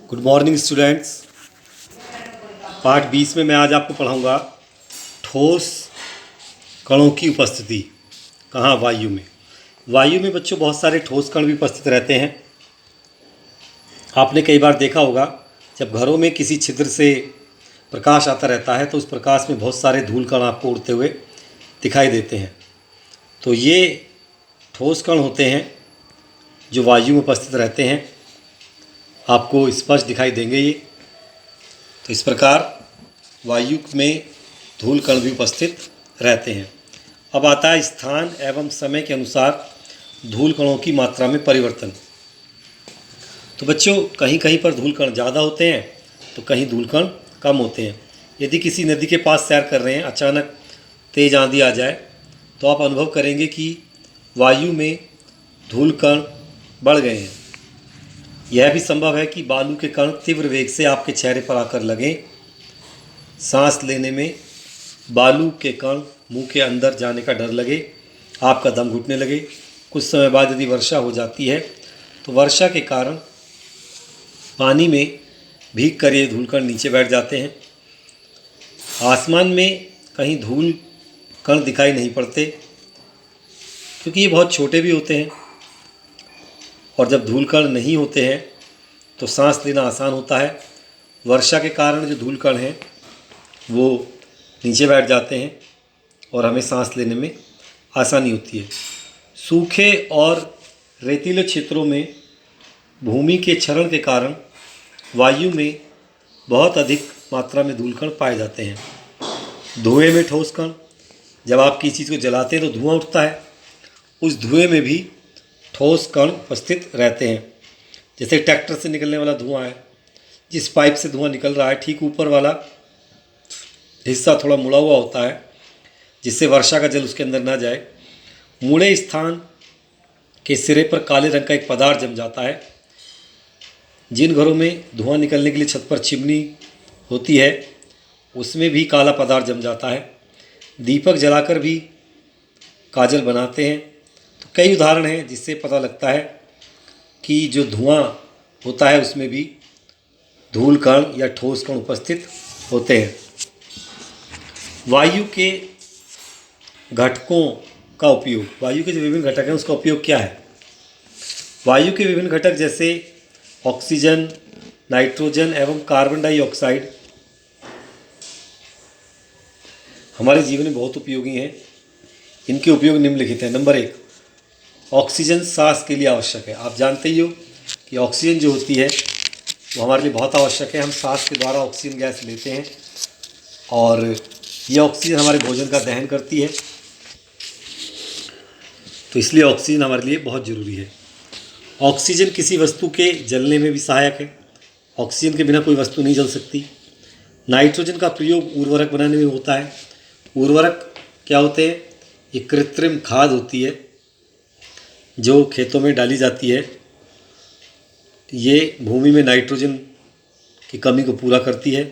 Good morning students. पाठ 20 में मैं आज आपको पढ़ाऊंगा ठोस कणों की उपस्थिति। कहाँ? वायु में। वायु में बच्चों बहुत सारे ठोस कण भी उपस्थित रहते हैं। आपने कई बार देखा होगा जब घरों में किसी छिद्र से प्रकाश आता रहता है तो उस प्रकाश में बहुत सारे धूल कण आपको उड़ते हुए दिखाई देते हैं। तो ये ठोस कण होते हैं जो वायु में उपस्थित रहते हैं। आपको स्पष्ट दिखाई देंगे ये। तो इस प्रकार वायु में धूल कण भी उपस्थित रहते हैं। अब आता है स्थान एवं समय के अनुसार धूल कणों की मात्रा में परिवर्तन। तो बच्चों कहीं कहीं पर धूल कण ज़्यादा होते हैं तो कहीं धूल कण कम होते हैं। यदि किसी नदी के पास सैर कर रहे हैं, अचानक तेज़ आंधी आ जाए तो आप अनुभव करेंगे कि वायु में धूल कण बढ़ गए हैं। यह भी संभव है कि बालू के कण तीव्र वेग से आपके चेहरे पर आकर लगें। सांस लेने में बालू के कण मुंह के अंदर जाने का डर लगे, आपका दम घुटने लगे। कुछ समय बाद यदि वर्षा हो जाती है तो वर्षा के कारण पानी में भीग कर ये धूल कण नीचे बैठ जाते हैं। आसमान में कहीं धूल कण दिखाई नहीं पड़ते क्योंकि ये बहुत छोटे भी होते हैं, और जब धूल कण नहीं होते हैं तो सांस लेना आसान होता है। वर्षा के कारण जो धूल कण हैं वो नीचे बैठ जाते हैं और हमें सांस लेने में आसानी होती है। सूखे और रेतीले क्षेत्रों में भूमि के क्षरण के कारण वायु में बहुत अधिक मात्रा में धूल कण पाए जाते हैं। धुएं में ठोस कण, जब आप किसी चीज़ को जलाते हैं तो धुआं उठता है, उस धुएं में भी ठोस कण उपस्थित रहते हैं। जैसे ट्रैक्टर से निकलने वाला धुआं है, जिस पाइप से धुआं निकल रहा है ठीक ऊपर वाला हिस्सा थोड़ा मुड़ा हुआ होता है जिससे वर्षा का जल उसके अंदर ना जाए। मुड़े स्थान के सिरे पर काले रंग का एक पदार्थ जम जाता है। जिन घरों में धुआं निकलने के लिए छत पर चिमनी होती है उसमें भी काला पदार्थ जम जाता है। दीपक जलाकर भी काजल बनाते हैं। तो कई उदाहरण हैं जिससे पता लगता है कि जो धुआं होता है उसमें भी धूल कण या ठोस कण उपस्थित होते हैं। वायु के घटकों का उपयोग, वायु के जो विभिन्न घटक हैं उसका उपयोग क्या है? वायु के विभिन्न घटक जैसे ऑक्सीजन, नाइट्रोजन एवं कार्बन डाइऑक्साइड हमारे जीवन में बहुत उपयोगी हैं। इनके उपयोग निम्नलिखित हैं। नंबर 1, ऑक्सीजन सांस के लिए आवश्यक है। आप जानते ही हो कि ऑक्सीजन जो होती है वो हमारे लिए बहुत आवश्यक है। हम सांस के द्वारा ऑक्सीजन गैस लेते हैं और यह ऑक्सीजन हमारे भोजन का दहन करती है, तो इसलिए ऑक्सीजन हमारे लिए बहुत ज़रूरी है। ऑक्सीजन किसी वस्तु के जलने में भी सहायक है। ऑक्सीजन के बिना कोई वस्तु नहीं जल सकती। नाइट्रोजन का प्रयोग उर्वरक बनाने में होता है। उर्वरक क्या होते हैं? ये कृत्रिम खाद होती है जो खेतों में डाली जाती है। ये भूमि में नाइट्रोजन की कमी को पूरा करती है।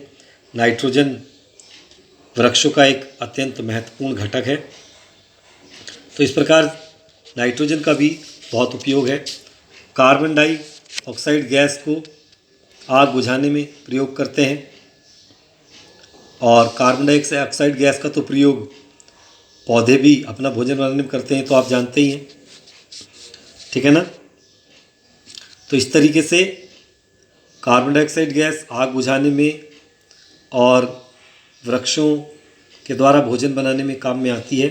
नाइट्रोजन वृक्षों का एक अत्यंत महत्वपूर्ण घटक है। तो इस प्रकार नाइट्रोजन का भी बहुत उपयोग है। कार्बन डाइऑक्साइड गैस को आग बुझाने में प्रयोग करते हैं, और कार्बन डाइऑक्साइड गैस का तो प्रयोग पौधे भी अपना भोजन बनाने में करते हैं, तो आप जानते ही हैं, ठीक है ना। तो इस तरीके से कार्बन डाइऑक्साइड गैस आग बुझाने में और वृक्षों के द्वारा भोजन बनाने में काम में आती है।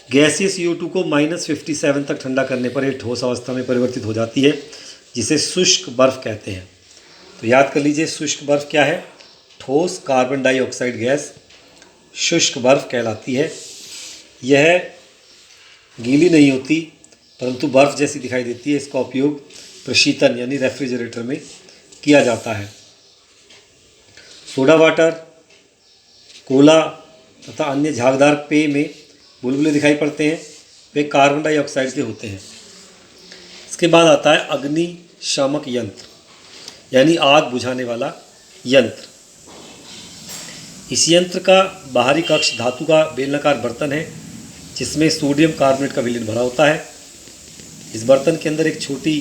गैसीय CO2 को -57 तक ठंडा करने पर यह ठोस अवस्था में परिवर्तित हो जाती है, जिसे शुष्क बर्फ कहते हैं। तो याद कर लीजिए, शुष्क बर्फ क्या है? ठोस कार्बन डाइऑक्साइड गैस शुष्क बर्फ कहलाती है। यह गीली नहीं होती परंतु बर्फ़ जैसी दिखाई देती है। इसका उपयोग प्रशीतन यानी रेफ्रिजरेटर में किया जाता है। सोडा वाटर, कोला तथा अन्य झागदार पेय में बुलबुले दिखाई पड़ते हैं, वे कार्बन डाइऑक्साइड के होते हैं। इसके बाद आता है अग्निशामक यंत्र यानी आग बुझाने वाला यंत्र। इस यंत्र का बाहरी कक्ष धातु का बेलनाकार बर्तन है जिसमें सोडियम कार्बोनेट का विलयन भरा होता है। इस बर्तन के अंदर एक छोटी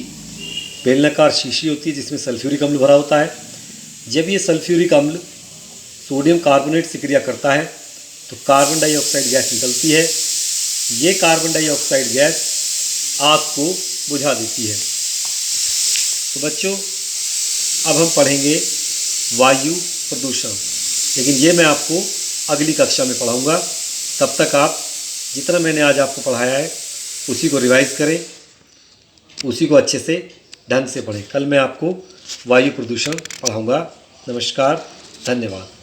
बेलनाकार शीशी होती है जिसमें सल्फ्यूरिक अम्ल भरा होता है। जब ये सल्फ्यूरिक अम्ल सोडियम कार्बोनेट से क्रिया करता है तो कार्बन डाइऑक्साइड गैस निकलती है। ये कार्बन डाइऑक्साइड गैस आग को बुझा देती है। तो बच्चों, अब हम पढ़ेंगे वायु प्रदूषण, लेकिन ये मैं आपको अगली कक्षा में पढ़ाऊँगा। तब तक आप जितना मैंने आज आपको पढ़ाया है उसी को रिवाइज़ करें, उसी को अच्छे से ढंग से पढ़ें। कल मैं आपको वायु प्रदूषण पढ़ाऊँगा। नमस्कार, धन्यवाद।